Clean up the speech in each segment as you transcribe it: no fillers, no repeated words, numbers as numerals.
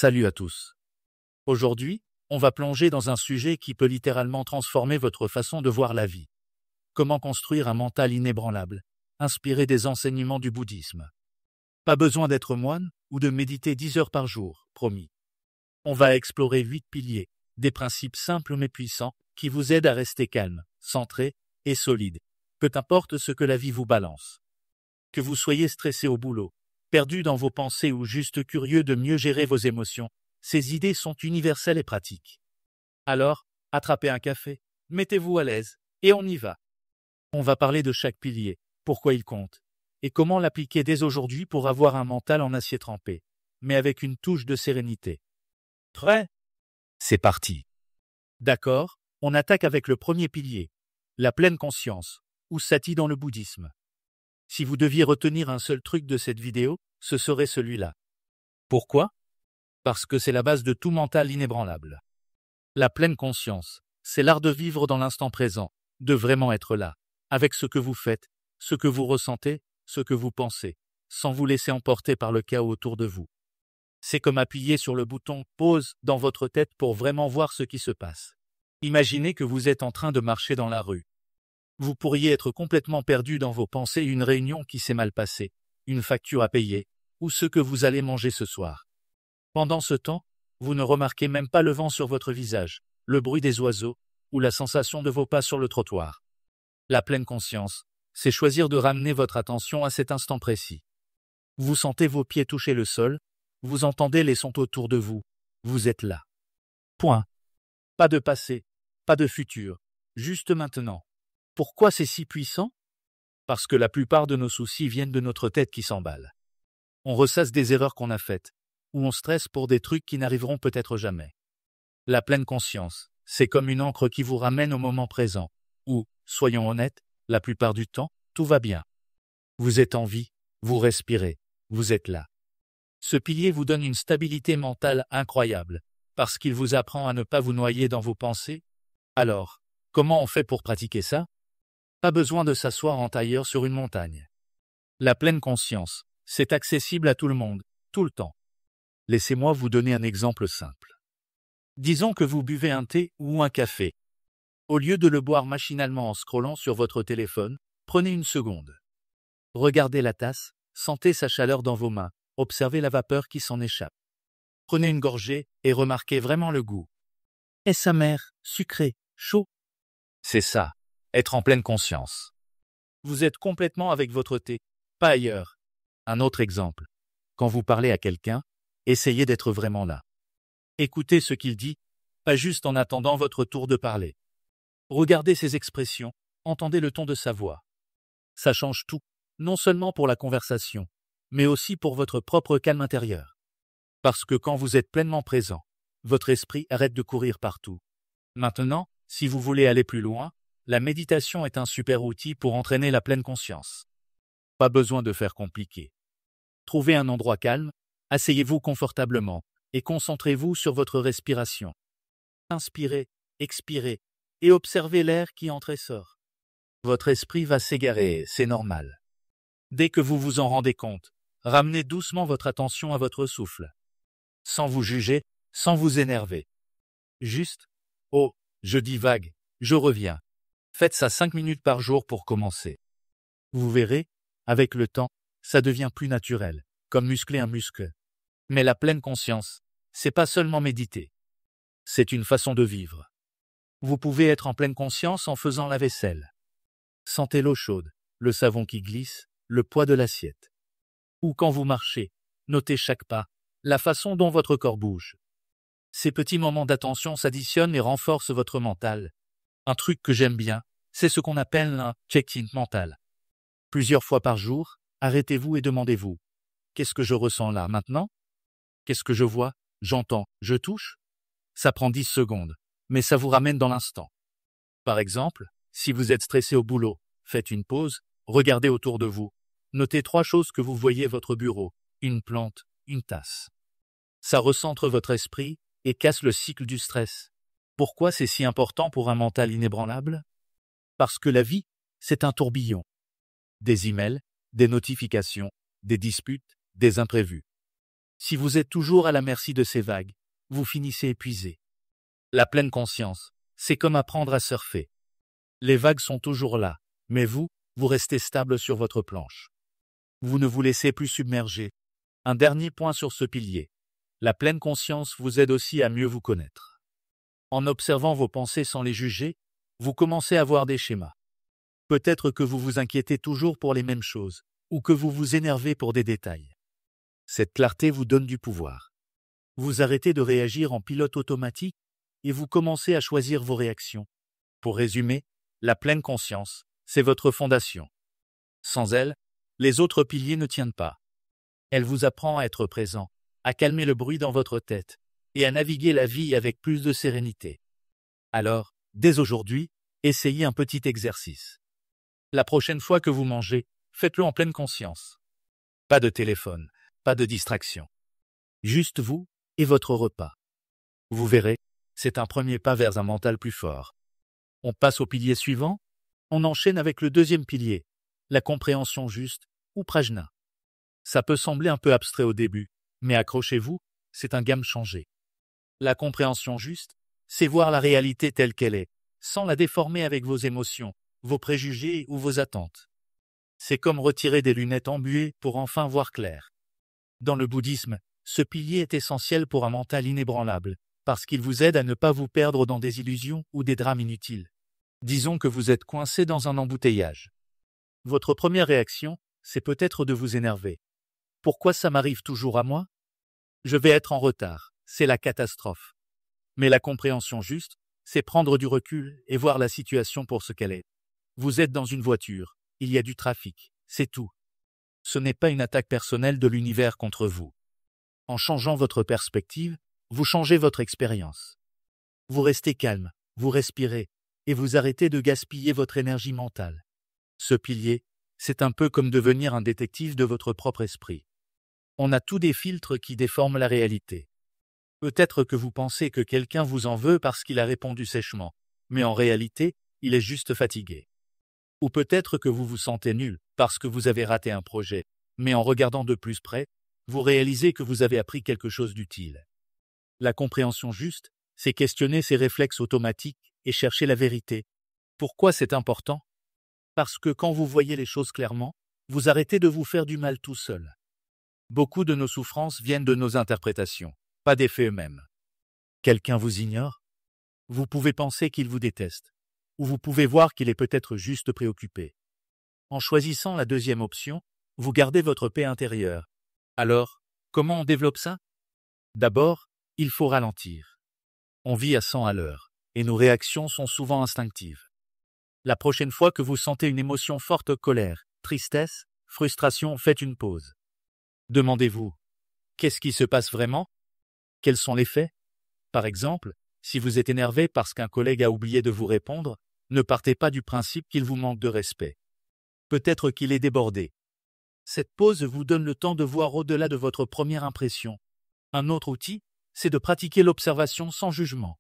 Salut à tous. Aujourd'hui, on va plonger dans un sujet qui peut littéralement transformer votre façon de voir la vie. Comment construire un mental inébranlable, inspiré des enseignements du bouddhisme. Pas besoin d'être moine ou de méditer 10 heures par jour, promis. On va explorer 8 piliers, des principes simples mais puissants, qui vous aident à rester calme, centré et solide, peu importe ce que la vie vous balance. Que vous soyez stressé au boulot, perdu dans vos pensées ou juste curieux de mieux gérer vos émotions, ces idées sont universelles et pratiques. Alors, attrapez un café, mettez-vous à l'aise, et on y va. On va parler de chaque pilier, pourquoi il compte, et comment l'appliquer dès aujourd'hui pour avoir un mental en acier trempé, mais avec une touche de sérénité. Prêt? C'est parti. D'accord, on attaque avec le premier pilier, la pleine conscience, ou sati dans le bouddhisme. Si vous deviez retenir un seul truc de cette vidéo, ce serait celui-là. Pourquoi? Parce que c'est la base de tout mental inébranlable. La pleine conscience, c'est l'art de vivre dans l'instant présent, de vraiment être là, avec ce que vous faites, ce que vous ressentez, ce que vous pensez, sans vous laisser emporter par le chaos autour de vous. C'est comme appuyer sur le bouton « Pause » dans votre tête pour vraiment voir ce qui se passe. Imaginez que vous êtes en train de marcher dans la rue. Vous pourriez être complètement perdu dans vos pensées, une réunion qui s'est mal passée, une facture à payer, ou ce que vous allez manger ce soir. Pendant ce temps, vous ne remarquez même pas le vent sur votre visage, le bruit des oiseaux, ou la sensation de vos pas sur le trottoir. La pleine conscience, c'est choisir de ramener votre attention à cet instant précis. Vous sentez vos pieds toucher le sol, vous entendez les sons autour de vous, vous êtes là. Point. Pas de passé, pas de futur, juste maintenant. Pourquoi c'est si puissant? Parce que la plupart de nos soucis viennent de notre tête qui s'emballe. On ressasse des erreurs qu'on a faites, ou on stresse pour des trucs qui n'arriveront peut-être jamais. La pleine conscience, c'est comme une encre qui vous ramène au moment présent, où, soyons honnêtes, la plupart du temps, tout va bien. Vous êtes en vie, vous respirez, vous êtes là. Ce pilier vous donne une stabilité mentale incroyable, parce qu'il vous apprend à ne pas vous noyer dans vos pensées. Alors, comment on fait pour pratiquer ça? Pas besoin de s'asseoir en tailleur sur une montagne. La pleine conscience, c'est accessible à tout le monde, tout le temps. Laissez-moi vous donner un exemple simple. Disons que vous buvez un thé ou un café. Au lieu de le boire machinalement en scrollant sur votre téléphone, prenez une seconde. Regardez la tasse, sentez sa chaleur dans vos mains, observez la vapeur qui s'en échappe. Prenez une gorgée et remarquez vraiment le goût. Est-ce amer, sucré, chaud? C'est ça, être en pleine conscience. Vous êtes complètement avec votre thé, pas ailleurs. Un autre exemple. Quand vous parlez à quelqu'un, essayez d'être vraiment là. Écoutez ce qu'il dit, pas juste en attendant votre tour de parler. Regardez ses expressions, entendez le ton de sa voix. Ça change tout, non seulement pour la conversation, mais aussi pour votre propre calme intérieur. Parce que quand vous êtes pleinement présent, votre esprit arrête de courir partout. Maintenant, si vous voulez aller plus loin, la méditation est un super outil pour entraîner la pleine conscience. Pas besoin de faire compliqué. Trouvez un endroit calme, asseyez-vous confortablement, et concentrez-vous sur votre respiration. Inspirez, expirez, et observez l'air qui entre et sort. Votre esprit va s'égarer, c'est normal. Dès que vous vous en rendez compte, ramenez doucement votre attention à votre souffle. Sans vous juger, sans vous énerver. Juste, oh, je divague, je reviens. Faites ça 5 minutes par jour pour commencer. Vous verrez, avec le temps, ça devient plus naturel, comme muscler un muscle. Mais la pleine conscience, c'est pas seulement méditer. C'est une façon de vivre. Vous pouvez être en pleine conscience en faisant la vaisselle. Sentez l'eau chaude, le savon qui glisse, le poids de l'assiette. Ou quand vous marchez, notez chaque pas, la façon dont votre corps bouge. Ces petits moments d'attention s'additionnent et renforcent votre mental. Un truc que j'aime bien, c'est ce qu'on appelle un check-in mental. Plusieurs fois par jour, arrêtez-vous et demandez-vous. Qu'est-ce que je ressens là maintenant? Qu'est-ce que je vois, j'entends, je touche? Ça prend 10 secondes, mais ça vous ramène dans l'instant. Par exemple, si vous êtes stressé au boulot, faites une pause, regardez autour de vous. Notez 3 choses que vous voyez: votre bureau, une plante, une tasse. Ça recentre votre esprit et casse le cycle du stress. Pourquoi c'est si important pour un mental inébranlable? Parce que la vie, c'est un tourbillon. Des emails, des notifications, des disputes, des imprévus. Si vous êtes toujours à la merci de ces vagues, vous finissez épuisé. La pleine conscience, c'est comme apprendre à surfer. Les vagues sont toujours là, mais vous restez stable sur votre planche. Vous ne vous laissez plus submerger. Un dernier point sur ce pilier. La pleine conscience vous aide aussi à mieux vous connaître. En observant vos pensées sans les juger, vous commencez à voir des schémas. Peut-être que vous vous inquiétez toujours pour les mêmes choses, ou que vous vous énervez pour des détails. Cette clarté vous donne du pouvoir. Vous arrêtez de réagir en pilote automatique et vous commencez à choisir vos réactions. Pour résumer, la pleine conscience, c'est votre fondation. Sans elle, les autres piliers ne tiennent pas. Elle vous apprend à être présent, à calmer le bruit dans votre tête et à naviguer la vie avec plus de sérénité. Alors, dès aujourd'hui, essayez un petit exercice. La prochaine fois que vous mangez, faites-le en pleine conscience. Pas de téléphone, pas de distraction. Juste vous et votre repas. Vous verrez, c'est un premier pas vers un mental plus fort. On passe au pilier suivant. On enchaîne avec le deuxième pilier, la compréhension juste, ou prajna. Ça peut sembler un peu abstrait au début, mais accrochez-vous, c'est un game changé. La compréhension juste, c'est voir la réalité telle qu'elle est, sans la déformer avec vos émotions, vos préjugés ou vos attentes. C'est comme retirer des lunettes embuées pour enfin voir clair. Dans le bouddhisme, ce pilier est essentiel pour un mental inébranlable, parce qu'il vous aide à ne pas vous perdre dans des illusions ou des drames inutiles. Disons que vous êtes coincé dans un embouteillage. Votre première réaction, c'est peut-être de vous énerver. Pourquoi ça m'arrive toujours à moi? Je vais être en retard, c'est la catastrophe. Mais la compréhension juste, c'est prendre du recul et voir la situation pour ce qu'elle est. Vous êtes dans une voiture, il y a du trafic, c'est tout. Ce n'est pas une attaque personnelle de l'univers contre vous. En changeant votre perspective, vous changez votre expérience. Vous restez calme, vous respirez, et vous arrêtez de gaspiller votre énergie mentale. Ce pilier, c'est un peu comme devenir un détective de votre propre esprit. On a tous des filtres qui déforment la réalité. Peut-être que vous pensez que quelqu'un vous en veut parce qu'il a répondu sèchement, mais en réalité, il est juste fatigué. Ou peut-être que vous vous sentez nul parce que vous avez raté un projet, mais en regardant de plus près, vous réalisez que vous avez appris quelque chose d'utile. La compréhension juste, c'est questionner ses réflexes automatiques et chercher la vérité. Pourquoi c'est important? Parce que quand vous voyez les choses clairement, vous arrêtez de vous faire du mal tout seul. Beaucoup de nos souffrances viennent de nos interprétations, pas des faits eux-mêmes. Quelqu'un vous ignore? Vous pouvez penser qu'il vous déteste, ou vous pouvez voir qu'il est peut-être juste préoccupé. En choisissant la deuxième option, vous gardez votre paix intérieure. Alors, comment on développe ça? D'abord, il faut ralentir. On vit à 100 à l'heure, et nos réactions sont souvent instinctives. La prochaine fois que vous sentez une émotion forte, colère, tristesse, frustration, faites une pause. Demandez-vous, qu'est-ce qui se passe vraiment? Quels sont les faits? Par exemple, si vous êtes énervé parce qu'un collègue a oublié de vous répondre, ne partez pas du principe qu'il vous manque de respect. Peut-être qu'il est débordé. Cette pause vous donne le temps de voir au-delà de votre première impression. Un autre outil, c'est de pratiquer l'observation sans jugement.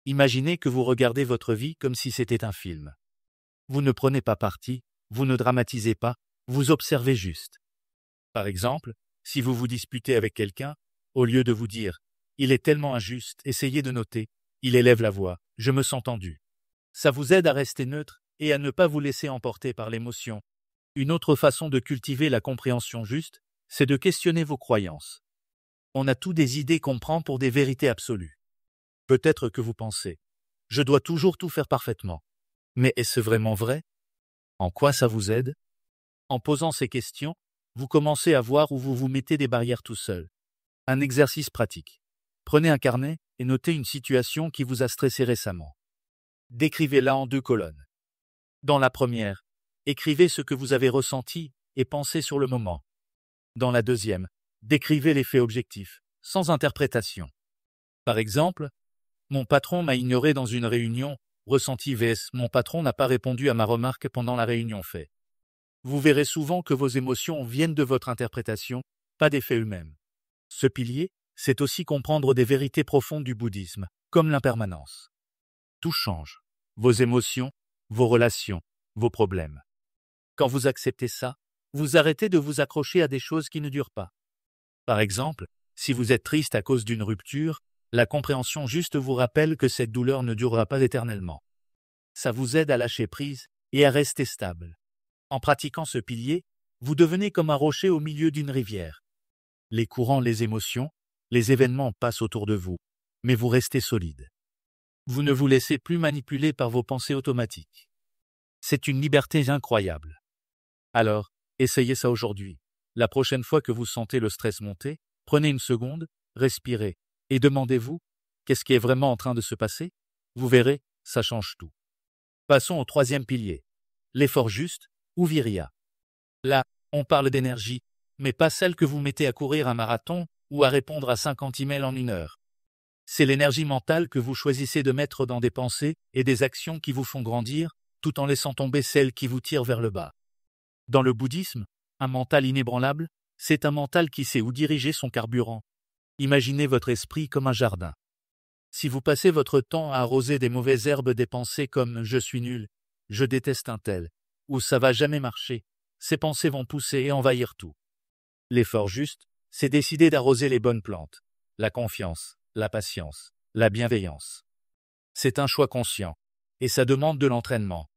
Imaginez que vous regardez votre vie comme si c'était un film. Vous ne prenez pas parti, vous ne dramatisez pas, vous observez juste. Par exemple, si vous vous disputez avec quelqu'un, au lieu de vous dire « il est tellement injuste », essayez de noter « il élève la voix, je me sens tendu ». Ça vous aide à rester neutre et à ne pas vous laisser emporter par l'émotion. Une autre façon de cultiver la compréhension juste, c'est de questionner vos croyances. On a tous des idées qu'on prend pour des vérités absolues. Peut-être que vous pensez « je dois toujours tout faire parfaitement ». Mais est-ce vraiment vrai? En quoi ça vous aide? En posant ces questions, vous commencez à voir où vous vous mettez des barrières tout seul. Un exercice pratique. Prenez un carnet et notez une situation qui vous a stressé récemment. Décrivez-la en 2 colonnes. Dans la première, écrivez ce que vous avez ressenti et pensé sur le moment. Dans la deuxième, décrivez les faits objectifs, sans interprétation. Par exemple, mon patron m'a ignoré dans une réunion, ressenti vs. Mon patron n'a pas répondu à ma remarque pendant la réunion fait. Vous verrez souvent que vos émotions viennent de votre interprétation, pas des faits eux-mêmes. Ce pilier, c'est aussi comprendre des vérités profondes du bouddhisme, comme l'impermanence. Tout change. Vos émotions, vos relations, vos problèmes. Quand vous acceptez ça, vous arrêtez de vous accrocher à des choses qui ne durent pas. Par exemple, Si vous êtes triste à cause d'une rupture, la compréhension juste vous rappelle que cette douleur ne durera pas éternellement. Ça vous aide à lâcher prise et à rester stable. En pratiquant ce pilier, vous devenez comme un rocher au milieu d'une rivière. Les courants, les émotions, les événements passent autour de vous, mais vous restez solide. Vous ne vous laissez plus manipuler par vos pensées automatiques. C'est une liberté incroyable. Alors, essayez ça aujourd'hui. La prochaine fois que vous sentez le stress monter, prenez une seconde, respirez, et demandez-vous, qu'est-ce qui est vraiment en train de se passer? Vous verrez, ça change tout. Passons au troisième pilier. L'effort juste, ou Virya. Là, on parle d'énergie, mais pas celle que vous mettez à courir un marathon ou à répondre à 50 emails en 1 heure. C'est l'énergie mentale que vous choisissez de mettre dans des pensées et des actions qui vous font grandir, tout en laissant tomber celles qui vous tirent vers le bas. Dans le bouddhisme, un mental inébranlable, c'est un mental qui sait où diriger son carburant. Imaginez votre esprit comme un jardin. Si vous passez votre temps à arroser des mauvaises herbes des pensées comme « je suis nul »,« je déteste un tel » ou « ça va jamais marcher », ces pensées vont pousser et envahir tout. L'effort juste, c'est décider d'arroser les bonnes plantes, la confiance, la patience, la bienveillance. C'est un choix conscient, et ça demande de l'entraînement.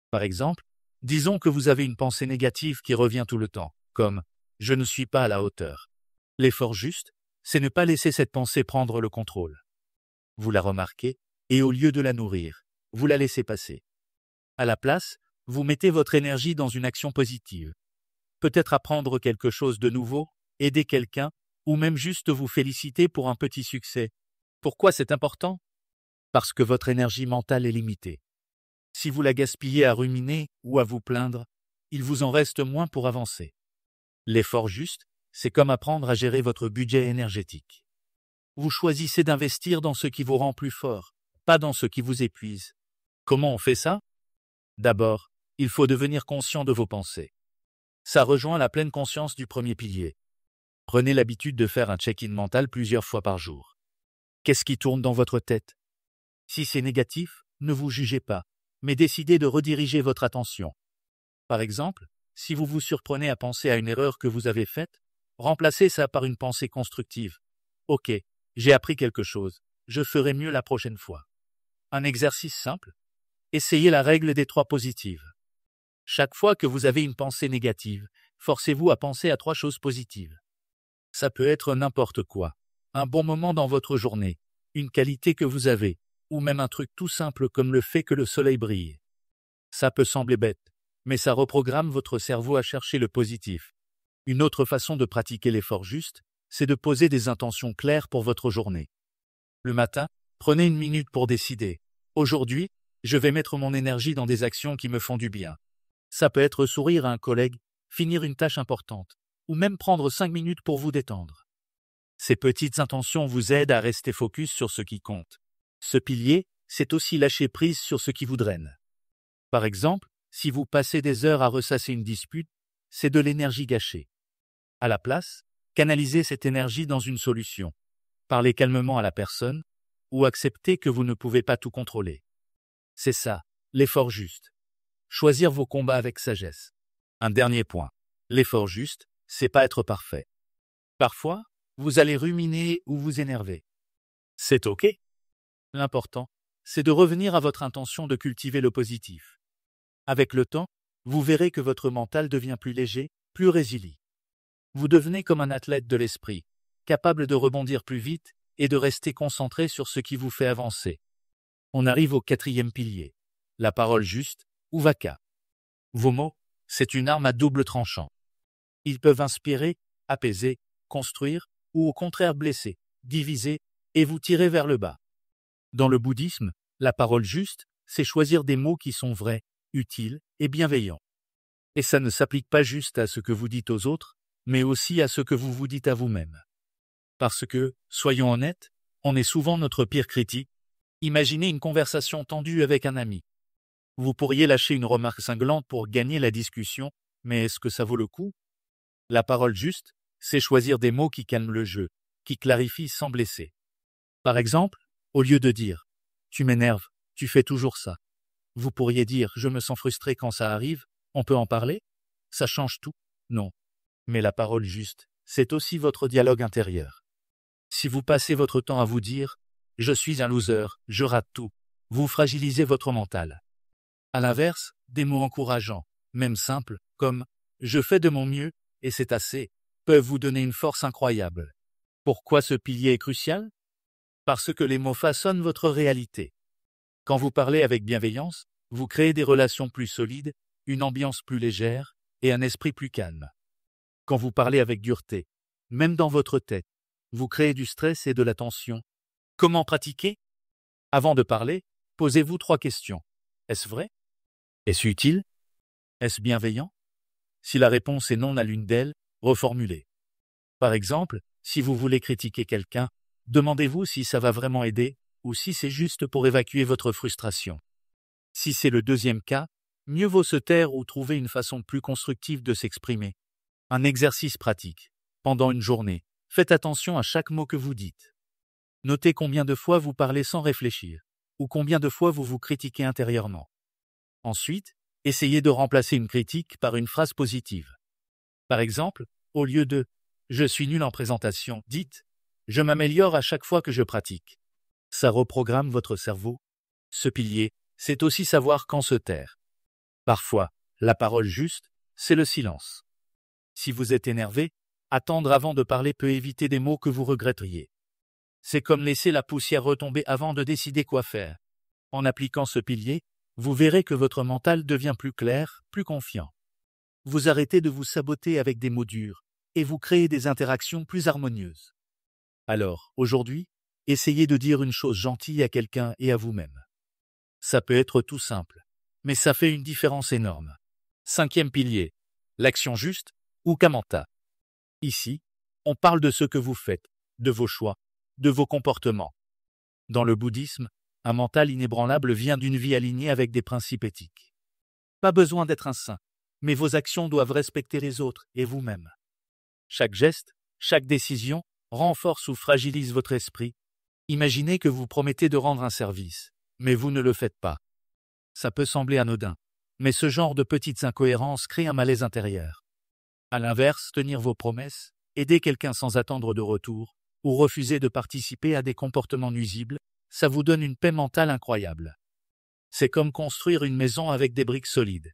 Par exemple, disons que vous avez une pensée négative qui revient tout le temps, comme « je ne suis pas à la hauteur ». L'effort juste, c'est ne pas laisser cette pensée prendre le contrôle. Vous la remarquez, et au lieu de la nourrir, vous la laissez passer. À la place, vous mettez votre énergie dans une action positive. Peut-être apprendre quelque chose de nouveau, aider quelqu'un, ou même juste vous féliciter pour un petit succès. Pourquoi c'est important? Parce que votre énergie mentale est limitée. Si vous la gaspillez à ruminer ou à vous plaindre, il vous en reste moins pour avancer. L'effort juste, c'est comme apprendre à gérer votre budget énergétique. Vous choisissez d'investir dans ce qui vous rend plus fort, pas dans ce qui vous épuise. Comment on fait ça? D'abord, il faut devenir conscient de vos pensées. Ça rejoint la pleine conscience du premier pilier. Prenez l'habitude de faire un check-in mental plusieurs fois par jour. Qu'est-ce qui tourne dans votre tête? Si c'est négatif, ne vous jugez pas, mais décidez de rediriger votre attention. Par exemple, si vous vous surprenez à penser à une erreur que vous avez faite, remplacez ça par une pensée constructive. Ok, j'ai appris quelque chose, je ferai mieux la prochaine fois. Un exercice simple. Essayez la règle des 3 positives. Chaque fois que vous avez une pensée négative, forcez-vous à penser à 3 choses positives. Ça peut être n'importe quoi. Un bon moment dans votre journée, une qualité que vous avez, ou même un truc tout simple comme le fait que le soleil brille. Ça peut sembler bête, mais ça reprogramme votre cerveau à chercher le positif. Une autre façon de pratiquer l'effort juste, c'est de poser des intentions claires pour votre journée. Le matin, prenez 1 minute pour décider. Aujourd'hui, je vais mettre mon énergie dans des actions qui me font du bien. Ça peut être sourire à un collègue, finir une tâche importante, ou même prendre 5 minutes pour vous détendre. Ces petites intentions vous aident à rester focus sur ce qui compte. Ce pilier, c'est aussi lâcher prise sur ce qui vous draine. Par exemple, si vous passez des heures à ressasser une dispute, c'est de l'énergie gâchée. À la place, canalisez cette énergie dans une solution. Parlez calmement à la personne, ou acceptez que vous ne pouvez pas tout contrôler. C'est ça, l'effort juste. Choisir vos combats avec sagesse. Un dernier point. L'effort juste, c'est pas être parfait. Parfois, vous allez ruminer ou vous énerver. C'est ok. L'important, c'est de revenir à votre intention de cultiver le positif. Avec le temps, vous verrez que votre mental devient plus léger, plus résilient. Vous devenez comme un athlète de l'esprit, capable de rebondir plus vite et de rester concentré sur ce qui vous fait avancer. On arrive au 4e pilier, la parole juste, ou vaka. Vos mots, c'est une arme à double tranchant. Ils peuvent inspirer, apaiser, construire, ou au contraire blesser, diviser, et vous tirer vers le bas. Dans le bouddhisme, la parole juste, c'est choisir des mots qui sont vrais, utiles et bienveillants. Et ça ne s'applique pas juste à ce que vous dites aux autres, mais aussi à ce que vous vous dites à vous-même. Parce que, soyons honnêtes, on est souvent notre pire critique. Imaginez une conversation tendue avec un ami. Vous pourriez lâcher une remarque cinglante pour gagner la discussion, mais est-ce que ça vaut le coup? La parole juste, c'est choisir des mots qui calment le jeu, qui clarifient sans blesser. Par exemple, au lieu de dire « tu m'énerves, tu fais toujours ça », vous pourriez dire « je me sens frustré quand ça arrive, on peut en parler ?» Ça change tout? Non. Mais la parole juste, c'est aussi votre dialogue intérieur. Si vous passez votre temps à vous dire « je suis un loser, je rate tout », vous fragilisez votre mental. À l'inverse, des mots encourageants, même simples, comme « je fais de mon mieux, et c'est assez », peuvent vous donner une force incroyable. Pourquoi ce pilier est crucial? Parce que les mots façonnent votre réalité. Quand vous parlez avec bienveillance, vous créez des relations plus solides, une ambiance plus légère, et un esprit plus calme. Quand vous parlez avec dureté, même dans votre tête, vous créez du stress et de la tension. Comment pratiquer? Avant de parler, posez-vous 3 questions. Est-ce vrai? Est-ce utile? Est-ce bienveillant? Si la réponse est non à l'une d'elles, reformulez. Par exemple, si vous voulez critiquer quelqu'un, demandez-vous si ça va vraiment aider ou si c'est juste pour évacuer votre frustration. Si c'est le deuxième cas, mieux vaut se taire ou trouver une façon plus constructive de s'exprimer. Un exercice pratique. Pendant une journée, faites attention à chaque mot que vous dites. Notez combien de fois vous parlez sans réfléchir, ou combien de fois vous vous critiquez intérieurement. Ensuite, essayez de remplacer une critique par une phrase positive. Par exemple, au lieu de « je suis nul en présentation », dites « je m'améliore à chaque fois que je pratique ». Ça reprogramme votre cerveau. Ce pilier, c'est aussi savoir quand se taire. Parfois, la parole juste, c'est le silence. Si vous êtes énervé, attendre avant de parler peut éviter des mots que vous regretteriez. C'est comme laisser la poussière retomber avant de décider quoi faire. En appliquant ce pilier, vous verrez que votre mental devient plus clair, plus confiant. Vous arrêtez de vous saboter avec des mots durs, et vous créez des interactions plus harmonieuses. Alors, aujourd'hui, essayez de dire une chose gentille à quelqu'un et à vous-même. Ça peut être tout simple, mais ça fait une différence énorme. 5e pilier, l'action juste ou Kamanta. Ici, on parle de ce que vous faites, de vos choix, de vos comportements. Dans le bouddhisme, un mental inébranlable vient d'une vie alignée avec des principes éthiques. Pas besoin d'être un saint, mais vos actions doivent respecter les autres et vous-même. Chaque geste, chaque décision, renforce ou fragilise votre esprit. Imaginez que vous promettez de rendre un service, mais vous ne le faites pas. Ça peut sembler anodin, mais ce genre de petites incohérences crée un malaise intérieur. À l'inverse, tenir vos promesses, aider quelqu'un sans attendre de retour, ou refuser de participer à des comportements nuisibles, ça vous donne une paix mentale incroyable. C'est comme construire une maison avec des briques solides.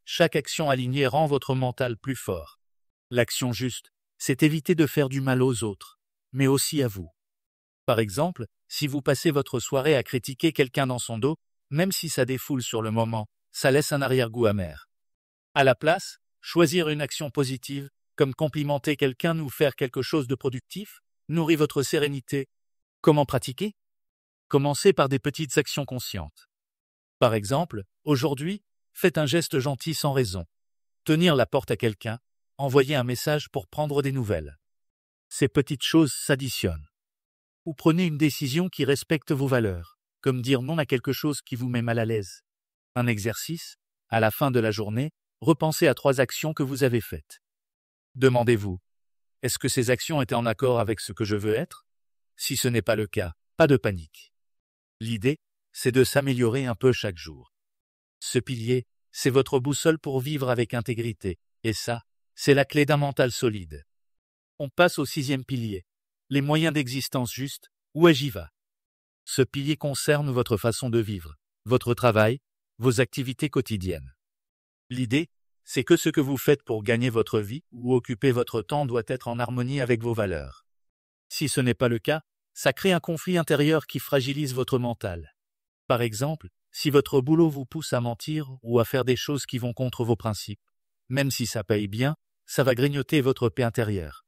Chaque action alignée rend votre mental plus fort. L'action juste, c'est éviter de faire du mal aux autres, mais aussi à vous. Par exemple, si vous passez votre soirée à critiquer quelqu'un dans son dos, même si ça défoule sur le moment, ça laisse un arrière-goût amer. À la place, choisir une action positive, comme complimenter quelqu'un ou faire quelque chose de productif, nourrit votre sérénité. Comment pratiquer? Commencez par des petites actions conscientes. Par exemple, aujourd'hui, faites un geste gentil sans raison. Tenir la porte à quelqu'un, envoyer un message pour prendre des nouvelles. Ces petites choses s'additionnent. Ou prenez une décision qui respecte vos valeurs, comme dire non à quelque chose qui vous met mal à l'aise. Un exercice, à la fin de la journée, repensez à 3 actions que vous avez faites. Demandez-vous, est-ce que ces actions étaient en accord avec ce que je veux être? Si ce n'est pas le cas, pas de panique. L'idée, c'est de s'améliorer un peu chaque jour. Ce pilier, c'est votre boussole pour vivre avec intégrité, et ça, c'est la clé d'un mental solide. On passe au 6e pilier, les moyens d'existence justes, ou Ajiva. Ce pilier concerne votre façon de vivre, votre travail, vos activités quotidiennes. L'idée, c'est que ce que vous faites pour gagner votre vie ou occuper votre temps doit être en harmonie avec vos valeurs. Si ce n'est pas le cas, ça crée un conflit intérieur qui fragilise votre mental. Par exemple, si votre boulot vous pousse à mentir ou à faire des choses qui vont contre vos principes, même si ça paye bien, ça va grignoter votre paix intérieure.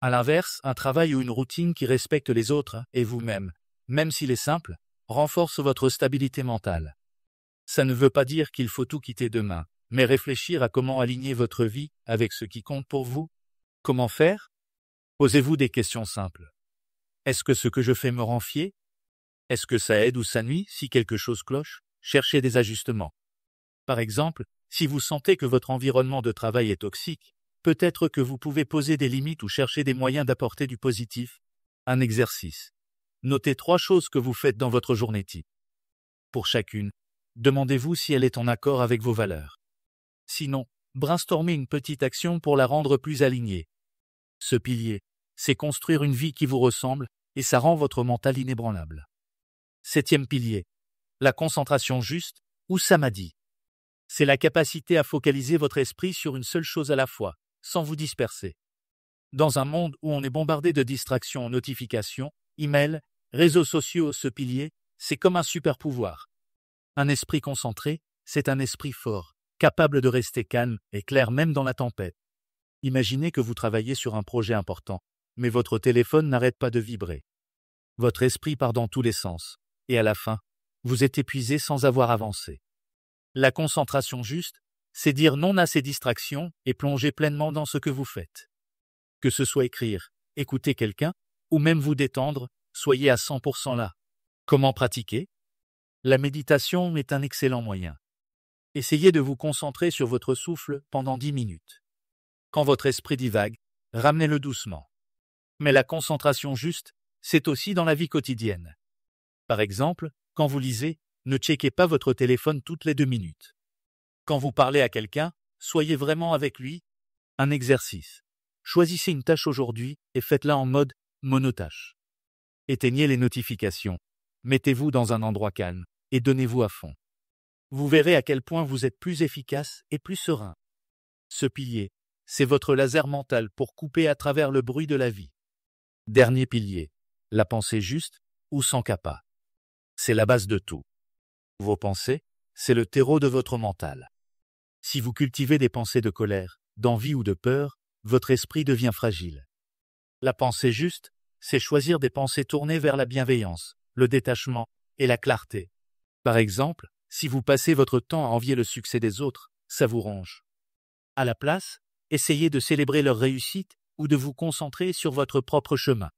À l'inverse, un travail ou une routine qui respecte les autres et vous-même, même s'il est simple, renforce votre stabilité mentale. Ça ne veut pas dire qu'il faut tout quitter demain, mais réfléchir à comment aligner votre vie avec ce qui compte pour vous. Comment faire? Posez-vous des questions simples. Est-ce que ce que je fais me rend fier? Est-ce que ça aide ou ça nuit si quelque chose cloche? Cherchez des ajustements. Par exemple, si vous sentez que votre environnement de travail est toxique, peut-être que vous pouvez poser des limites ou chercher des moyens d'apporter du positif. Un exercice. Notez 3 choses que vous faites dans votre journée type. Pour chacune, demandez-vous si elle est en accord avec vos valeurs. Sinon, brainstormez une petite action pour la rendre plus alignée. Ce pilier, c'est construire une vie qui vous ressemble, et ça rend votre mental inébranlable. 7e pilier. La concentration juste, ou samadhi. C'est la capacité à focaliser votre esprit sur une seule chose à la fois, sans vous disperser. Dans un monde où on est bombardé de distractions, notifications, emails, réseaux sociaux, ce pilier, c'est comme un super pouvoir. Un esprit concentré, c'est un esprit fort, capable de rester calme et clair même dans la tempête. Imaginez que vous travaillez sur un projet important, mais votre téléphone n'arrête pas de vibrer. Votre esprit part dans tous les sens, et à la fin, vous êtes épuisé sans avoir avancé. La concentration juste, c'est dire non à ces distractions et plonger pleinement dans ce que vous faites. Que ce soit écrire, écouter quelqu'un, ou même vous détendre, soyez à 100% là. Comment pratiquer? La méditation est un excellent moyen. Essayez de vous concentrer sur votre souffle pendant 10 minutes. Quand votre esprit divague, ramenez-le doucement. Mais la concentration juste, c'est aussi dans la vie quotidienne. Par exemple, quand vous lisez, ne checkez pas votre téléphone toutes les 2 minutes. Quand vous parlez à quelqu'un, soyez vraiment avec lui. Un exercice. Choisissez une tâche aujourd'hui et faites-la en mode monotâche. Éteignez les notifications. Mettez-vous dans un endroit calme et donnez-vous à fond. Vous verrez à quel point vous êtes plus efficace et plus serein. Ce pilier, c'est votre laser mental pour couper à travers le bruit de la vie. Dernier pilier, la pensée juste ou sans capa. C'est la base de tout. Vos pensées, c'est le terreau de votre mental. Si vous cultivez des pensées de colère, d'envie ou de peur, votre esprit devient fragile. La pensée juste, c'est choisir des pensées tournées vers la bienveillance, le détachement et la clarté. Par exemple, si vous passez votre temps à envier le succès des autres, ça vous ronge. À la place, essayez de célébrer leur réussite ou de vous concentrer sur votre propre chemin.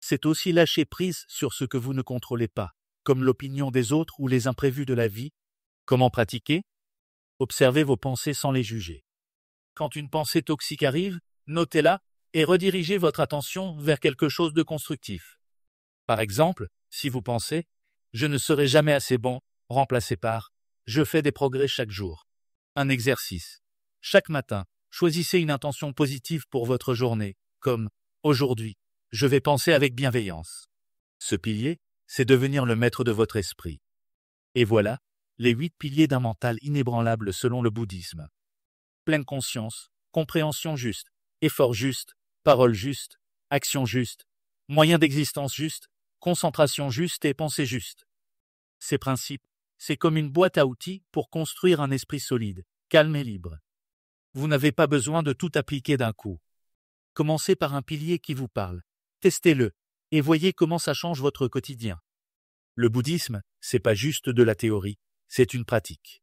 C'est aussi lâcher prise sur ce que vous ne contrôlez pas, comme l'opinion des autres ou les imprévus de la vie. Comment pratiquer? Observez vos pensées sans les juger. Quand une pensée toxique arrive, notez-la et redirigez votre attention vers quelque chose de constructif. Par exemple, si vous pensez « je ne serai jamais assez bon », remplacez par « je fais des progrès chaque jour ». Un exercice. Chaque matin, choisissez une intention positive pour votre journée, comme « aujourd'hui, je vais penser avec bienveillance ». Ce pilier, c'est devenir le maître de votre esprit. Et voilà, les 8 piliers d'un mental inébranlable selon le bouddhisme. Pleine conscience, compréhension juste, effort juste, parole juste, action juste, moyen d'existence juste, concentration juste et pensée juste. Ces principes, c'est comme une boîte à outils pour construire un esprit solide, calme et libre. Vous n'avez pas besoin de tout appliquer d'un coup. Commencez par un pilier qui vous parle, testez-le, et voyez comment ça change votre quotidien. Le bouddhisme, c'est pas juste de la théorie, c'est une pratique.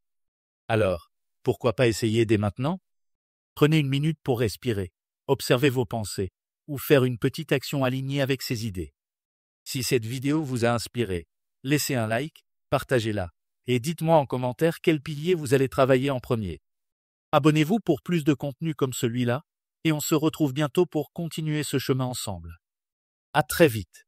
Alors, pourquoi pas essayer dès maintenant? Prenez une minute pour respirer, observer vos pensées, ou faire une petite action alignée avec ces idées. Si cette vidéo vous a inspiré, laissez un like, partagez-la, et dites-moi en commentaire quel pilier vous allez travailler en premier. Abonnez-vous pour plus de contenu comme celui-là, et on se retrouve bientôt pour continuer ce chemin ensemble. À très vite.